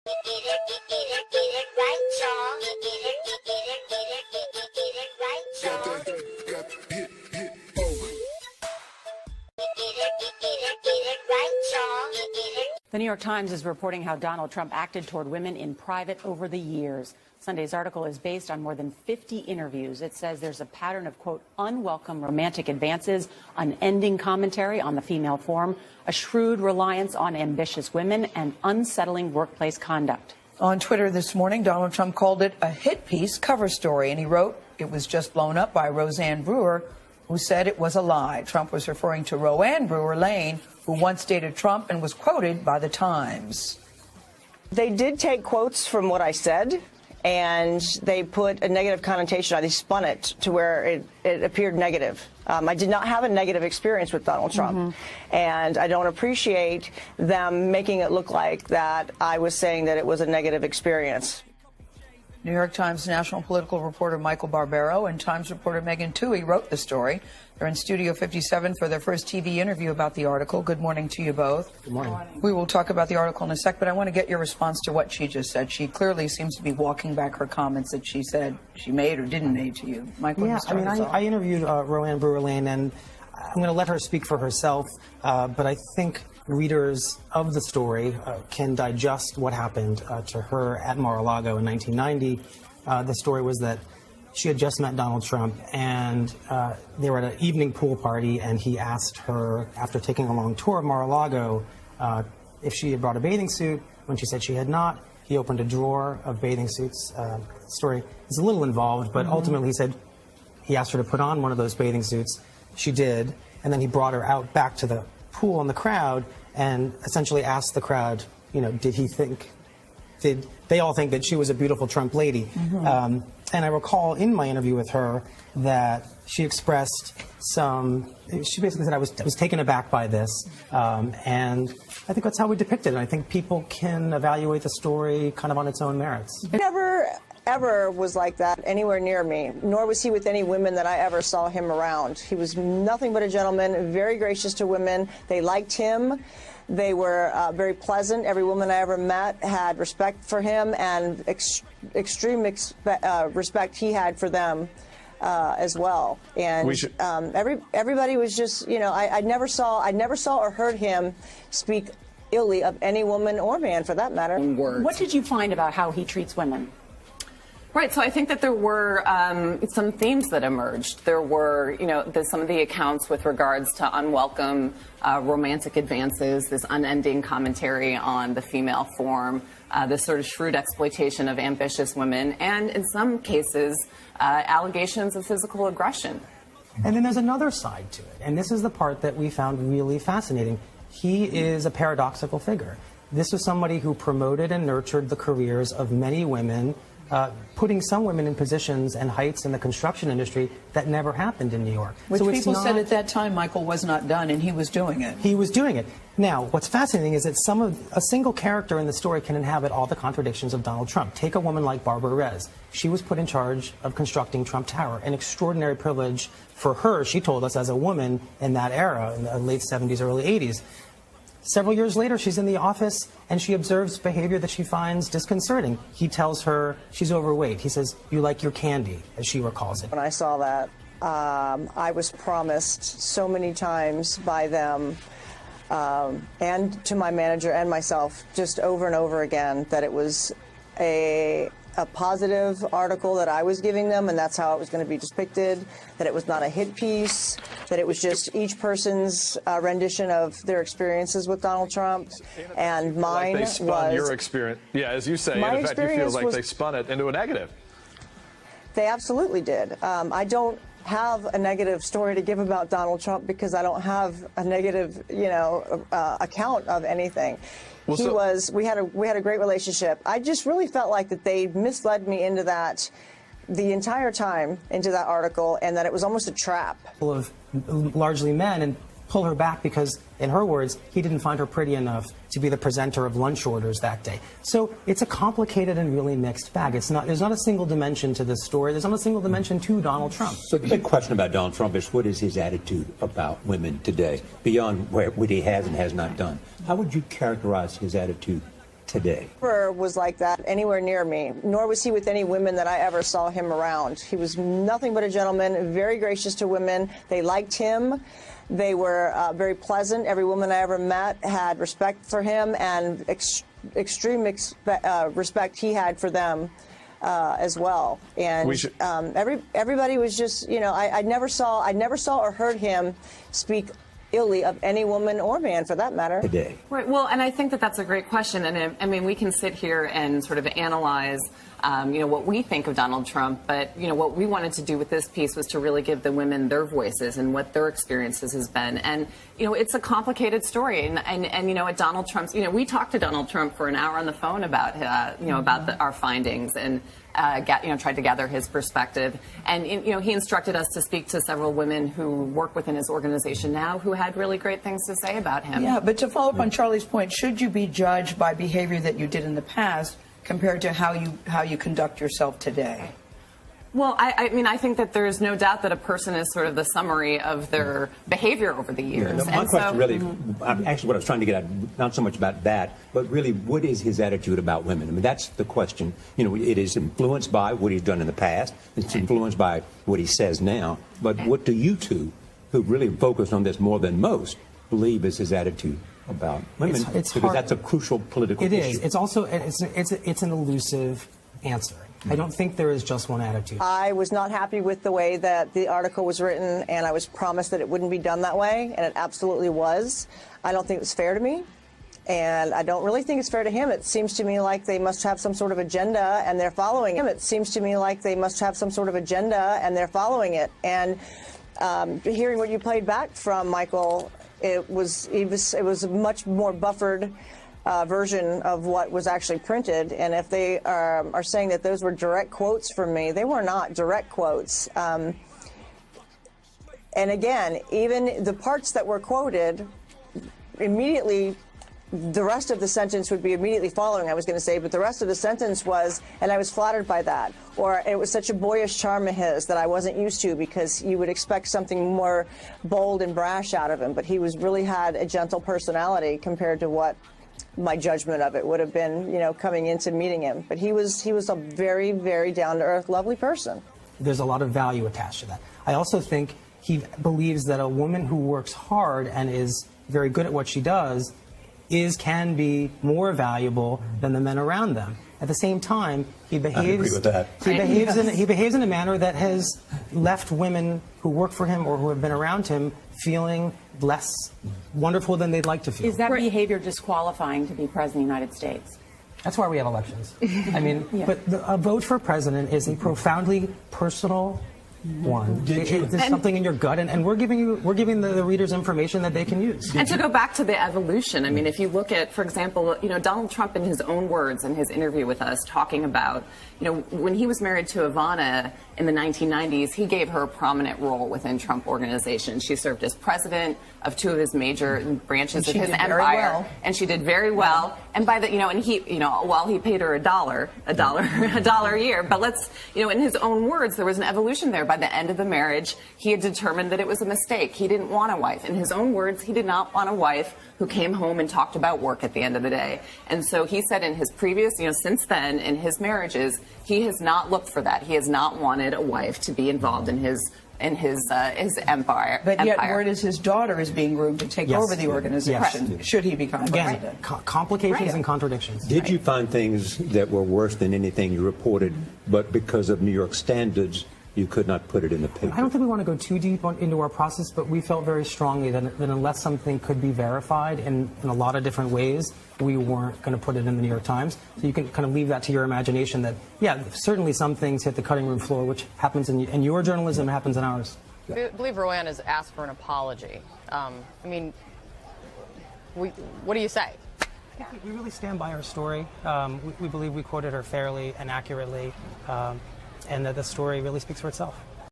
The New York Times is reporting how Donald Trump acted toward women in private over the years. Sunday's article is based on more than 50 interviews. It says there's a pattern of, quote, unwelcome romantic advances, unending commentary on the female form, a shrewd reliance on ambitious women, and unsettling workplace conduct. On Twitter this morning, Donald Trump called it a hit piece cover story, and he wrote it was just blown up by Roseanne Brewer, who said it was a lie. Trump was referring to Roanne Brewer Lane, who once dated Trump and was quoted by the Times. They did take quotes from what I said, and they put a negative connotation on it. They spun it to where it appeared negative. I did not have a negative experience with Donald Trump, and I don't appreciate them making it look like that I was saying that it was a negative experience. New York Times national political reporter Michael Barbaro and Times reporter Megan Toohey wrote the story. They're in Studio 57 for their first TV interview about the article. Good morning to you both. Good morning. We will talk about the article in a sec, but I want to get your response to what she just said. She clearly seems to be walking back her comments that she said she made or didn't make to you. Michael, yeah, I interviewed Roanne Brewer Lane, and I'm going to let her speak for herself, but I think readers of the story can digest what happened to her at Mar-a-Lago in 1990. The story was that she had just met Donald Trump, and they were at an evening pool party, and he asked her, after taking a long tour of Mar-a-Lago, if she had brought a bathing suit. When she said she had not, he opened a drawer of bathing suits. The story is a little involved, but ultimately he asked her to put on one of those bathing suits. She did, and then he brought her out back to the pool in the crowd and essentially asked the crowd, you know, did they all think that she was a beautiful Trump lady? And I recall in my interview with her that she expressed she basically said I was taken aback by this, and I think that's how we depict it, and I think people can evaluate the story kind of on its own merits. Never ever was like that anywhere near me, nor was he with any women that I ever saw him around. He was nothing but a gentleman, very gracious to women. They liked him. They were very pleasant. Every woman I ever met had respect for him, and extreme respect he had for them as well. And everybody was just, you know, I never saw or heard him speak illy of any woman or man, for that matter. What did you find about how he treats women? Right, so I think that there were some themes that emerged. There were, you know, some of the accounts with regards to unwelcome romantic advances, this unending commentary on the female form, this sort of shrewd exploitation of ambitious women, and in some cases, allegations of physical aggression. And then there's another side to it, and this is the part that we found really fascinating. He is a paradoxical figure. This was somebody who promoted and nurtured the careers of many women, putting some women in positions and heights in the construction industry that never happened in New York. Which so people said at that time Michael was not done, and he was doing it. He was doing it. Now, what's fascinating is that a single character in the story can inhabit all the contradictions of Donald Trump. Take a woman like Barbara Rez. She was put in charge of constructing Trump Tower, an extraordinary privilege for her, she told us, as a woman in that era, in the late 70s, early 80s. Several years later, she's in the office, and she observes behavior that she finds disconcerting. He tells her she's overweight. He says, "You like your candy," as she recalls it. When I saw that, I was promised so many times by them and to my manager and myself, just over and over again, that it was a positive article that I was giving them, and that's how it was going to be depicted, that it was not a hit piece, that it was just each person's rendition of their experiences with Donald Trump, and mine like they spun was... your experience, yeah, as you say, in fact, you feel like they spun it into a negative. They absolutely did. I don't have a negative story to give about Donald Trump because I don't have a negative, you know, account of anything. Well, we had a great relationship. I just really felt like that they misled me into that the entire time, into that article, and that it was almost a trap. Full of largely men, and pull her back because, in her words, he didn't find her pretty enough to be the presenter of lunch orders that day. So it's a complicated and really mixed bag. There's not a single dimension to this story. There's not a single dimension to Donald Trump. So the big question about Donald Trump is, what is his attitude about women today, beyond what he has and has not done? How would you characterize his attitude today? Never was like that anywhere near me, nor was he with any women that I ever saw him around. He was nothing but a gentleman, very gracious to women. They liked him. They were very pleasant. Every woman I ever met had respect for him, and extreme respect he had for them as well. And everybody was just, you know, I never saw or heard him speak illy of any woman or man, for that matter. Today. Right. Well, and I think that that's a great question. And I mean, we can sit here and sort of analyze, you know, what we think of Donald Trump. But, you know, what we wanted to do with this piece was to really give the women their voices and what their experiences has been. And, you know, it's a complicated story. And you know, at Donald Trump's, you know, we talked to Donald Trump for an hour on the phone about, you know, about our findings and, you know, tried to gather his perspective. And, you know, he instructed us to speak to several women who work within his organization now who had really great things to say about him. Yeah, but to follow up on Charlie's point, should you be judged by behavior that you did in the past compared to how you conduct yourself today? Well, I mean, I think that there's no doubt that a person is sort of the summary of their behavior over the years. No, my question really, actually what I was trying to get at, not so much about that, but really what is his attitude about women? I mean, that's the question. You know, it is influenced by what he's done in the past. It's influenced by what he says now. But what do you two, who really focused on this more than most, believe is his attitude about women? It's because hard. that's a crucial political issue. It is. It's also, it's an elusive answer. I don't think there is just one attitude. I was not happy with the way that the article was written, and I was promised that it wouldn't be done that way, and it absolutely was. I don't think it was fair to me, and I don't really think it's fair to him. It seems to me like they must have some sort of agenda, and they're following him. It seems to me like they must have some sort of agenda, and they're following it. And hearing what you played back from Michael, it was a much more buffered version of what was actually printed. And if they are saying that those were direct quotes from me, they were not direct quotes. And again, even the parts that were quoted, immediately, the rest of the sentence would be immediately following, I was going to say, but the rest of the sentence was, and I was flattered by that, or it was such a boyish charm of his that I wasn't used to, because you would expect something more bold and brash out of him, but he really had a gentle personality compared to what my judgment of it would have been, you know, coming into meeting him. But he was a very, very down-to-earth, lovely person. There's a lot of value attached to that. I also think he believes that a woman who works hard and is very good at what she does can be more valuable than the men around them. At the same time, he behaves in a manner that has left women who work for him or who have been around him feeling less wonderful than they'd like to feel. Is that behavior disqualifying to be president of the United States? That's why we have elections. I mean, but a vote for president is a profoundly personal one. There's something in your gut, and we're giving the readers information that they can use. And to go back to the evolution, I mean, if you look at, for example, you know, Donald Trump in his own words in his interview with us talking about, you know, when he was married to Ivana in the 1990s, he gave her a prominent role within Trump Organization. She served as president of two of his major branches of his empire, and she did very well. And by the, you know, and he, you know, while he paid her a dollar a year, but let's, you know, in his own words, there was an evolution there. By the end of the marriage, he had determined that it was a mistake. He didn't want a wife. In his own words, he did not want a wife who came home and talked about work at the end of the day. And so he said in his previous, you know, since then, in his marriages, he has not looked for that. He has not wanted a wife to be involved in his empire. But yet, word is his daughter is being groomed to take over the organization. Should he become president? Complications and contradictions. Did you find things that were worse than anything you reported, but because of New York standards, you could not put it in the paper? I don't think we want to go too deep into our process, but we felt very strongly that unless something could be verified in a lot of different ways, we weren't going to put it in the New York Times. So you can kind of leave that to your imagination that, yeah, certainly some things hit the cutting room floor, which happens in your journalism, happens in ours. I believe Roanne has asked for an apology. I mean, what do you say? We really stand by our story. We believe we quoted her fairly and accurately. And that the story really speaks for itself.